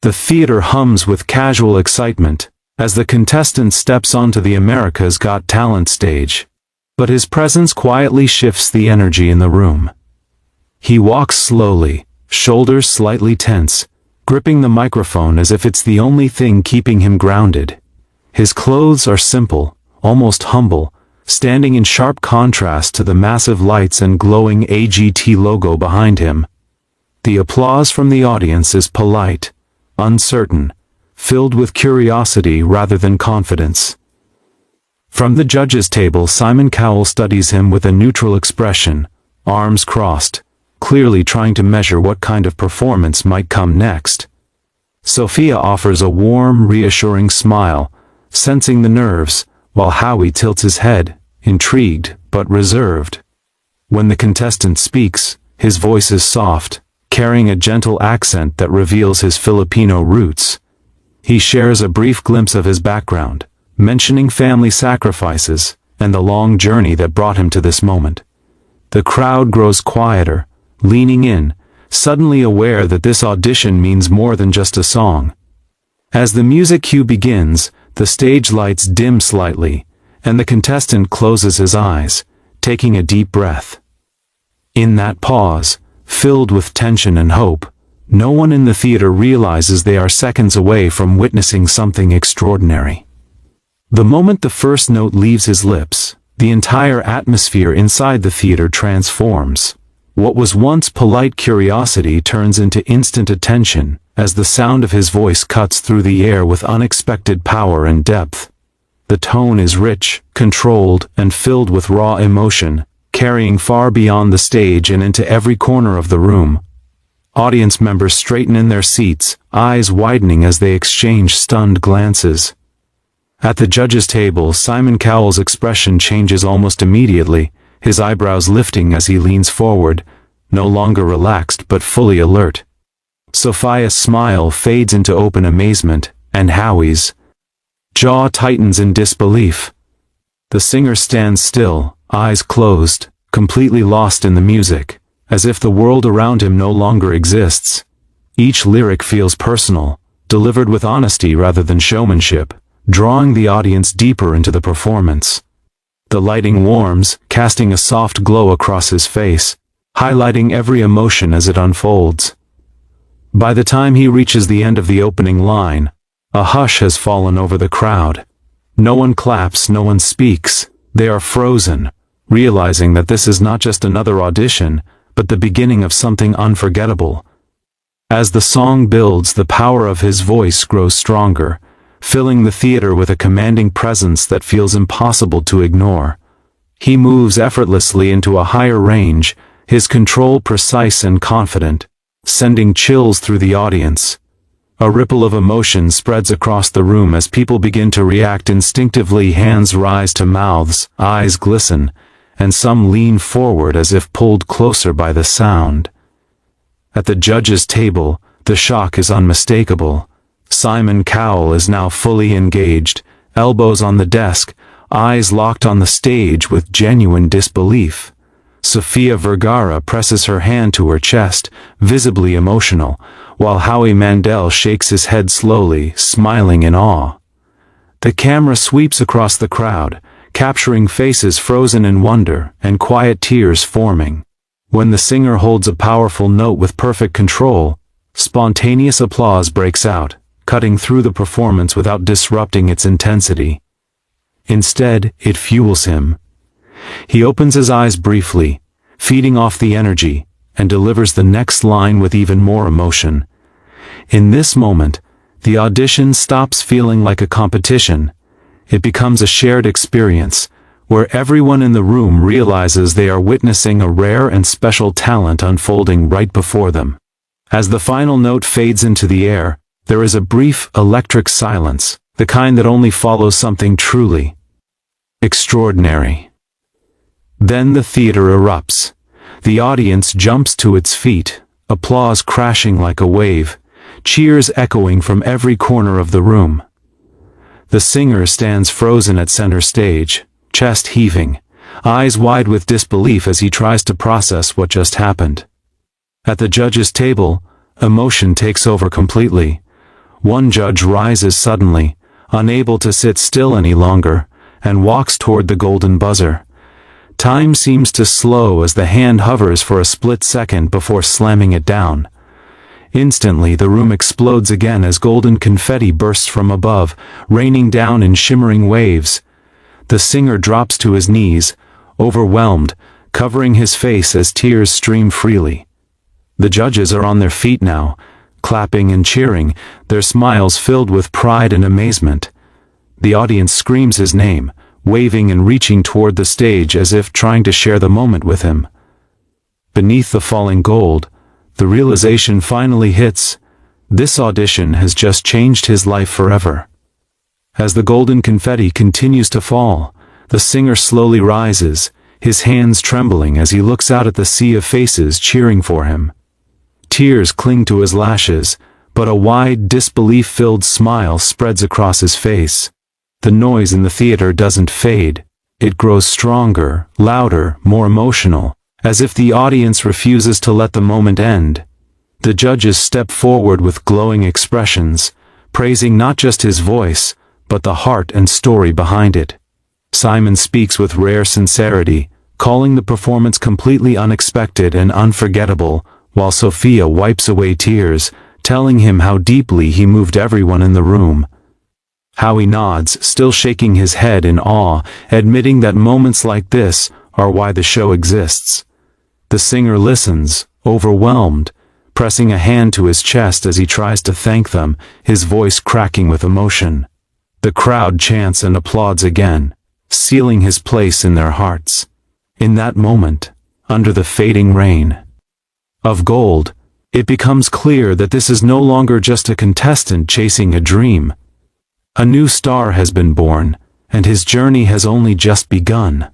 The theater hums with casual excitement as the contestant steps onto the America's Got Talent stage. But his presence quietly shifts the energy in the room. He walks slowly, shoulders slightly tense, gripping the microphone as if it's the only thing keeping him grounded. His clothes are simple, almost humble, standing in sharp contrast to the massive lights and glowing AGT logo behind him. The applause from the audience is polite, uncertain, filled with curiosity rather than confidence. From the judges' table, Simon Cowell studies him with a neutral expression, arms crossed, clearly trying to measure what kind of performance might come next. Sofia offers a warm, reassuring smile, sensing the nerves, while Howie tilts his head, intrigued but reserved. When the contestant speaks, his voice is soft, carrying a gentle accent that reveals his Filipino roots. He shares a brief glimpse of his background, mentioning family sacrifices and the long journey that brought him to this moment. The crowd grows quieter, leaning in, suddenly aware that this audition means more than just a song. As the music cue begins, the stage lights dim slightly, and the contestant closes his eyes, taking a deep breath. In that pause, filled with tension and hope, no one in the theater realizes they are seconds away from witnessing something extraordinary. The moment the first note leaves his lips, the entire atmosphere inside the theater transforms. What was once polite curiosity turns into instant attention, as the sound of his voice cuts through the air with unexpected power and depth. The tone is rich, controlled, and filled with raw emotion, carrying far beyond the stage and into every corner of the room. Audience members straighten in their seats, eyes widening as they exchange stunned glances. At the judges' table, Simon Cowell's expression changes almost immediately, his eyebrows lifting as he leans forward, no longer relaxed but fully alert. Sofia's smile fades into open amazement, and Howie's jaw tightens in disbelief. The singer stands still, eyes closed, completely lost in the music, as if the world around him no longer exists. Each lyric feels personal, delivered with honesty rather than showmanship, drawing the audience deeper into the performance. The lighting warms, casting a soft glow across his face, highlighting every emotion as it unfolds. By the time he reaches the end of the opening line, a hush has fallen over the crowd. No one claps, no one speaks. They are frozen, realizing that this is not just another audition, but the beginning of something unforgettable. As the song builds, the power of his voice grows stronger, filling the theater with a commanding presence that feels impossible to ignore. He moves effortlessly into a higher range, his control precise and confident, sending chills through the audience. A ripple of emotion spreads across the room as people begin to react instinctively. Hands rise to mouths, eyes glisten, and some lean forward as if pulled closer by the sound. At the judges' table, the shock is unmistakable. Simon Cowell is now fully engaged, elbows on the desk, eyes locked on the stage with genuine disbelief. Sofia Vergara presses her hand to her chest, visibly emotional, while Howie Mandel shakes his head slowly, smiling in awe. The camera sweeps across the crowd, capturing faces frozen in wonder and quiet tears forming. When the singer holds a powerful note with perfect control, spontaneous applause breaks out, cutting through the performance without disrupting its intensity. Instead, it fuels him. He opens his eyes briefly, feeding off the energy, and delivers the next line with even more emotion. In this moment, the audition stops feeling like a competition. It becomes a shared experience, where everyone in the room realizes they are witnessing a rare and special talent unfolding right before them. As the final note fades into the air, there is a brief, electric silence, the kind that only follows something truly extraordinary. Then the theater erupts. The audience jumps to its feet, applause crashing like a wave, cheers echoing from every corner of the room. The singer stands frozen at center stage, chest heaving, eyes wide with disbelief as he tries to process what just happened. At the judges' table, emotion takes over completely. One judge rises suddenly, unable to sit still any longer, and walks toward the golden buzzer. Time seems to slow as the hand hovers for a split second before slamming it down. Instantly, the room explodes again as golden confetti bursts from above, raining down in shimmering waves. The singer drops to his knees, overwhelmed, covering his face as tears stream freely. The judges are on their feet now, clapping and cheering, their smiles filled with pride and amazement. The audience screams his name, waving and reaching toward the stage as if trying to share the moment with him. Beneath the falling gold, the realization finally hits: this audition has just changed his life forever. As the golden confetti continues to fall, the singer slowly rises, his hands trembling as he looks out at the sea of faces cheering for him. Tears cling to his lashes, but a wide, disbelief-filled smile spreads across his face. The noise in the theater doesn't fade. It grows stronger, louder, more emotional, as if the audience refuses to let the moment end. The judges step forward with glowing expressions, praising not just his voice, but the heart and story behind it. Simon speaks with rare sincerity, calling the performance completely unexpected and unforgettable, while Sofia wipes away tears, telling him how deeply he moved everyone in the room. Howie nods, still shaking his head in awe, admitting that moments like this are why the show exists. The singer listens, overwhelmed, pressing a hand to his chest as he tries to thank them, his voice cracking with emotion. The crowd chants and applauds again, sealing his place in their hearts. In that moment, under the fading rain of gold, it becomes clear that this is no longer just a contestant chasing a dream. A new star has been born, and his journey has only just begun.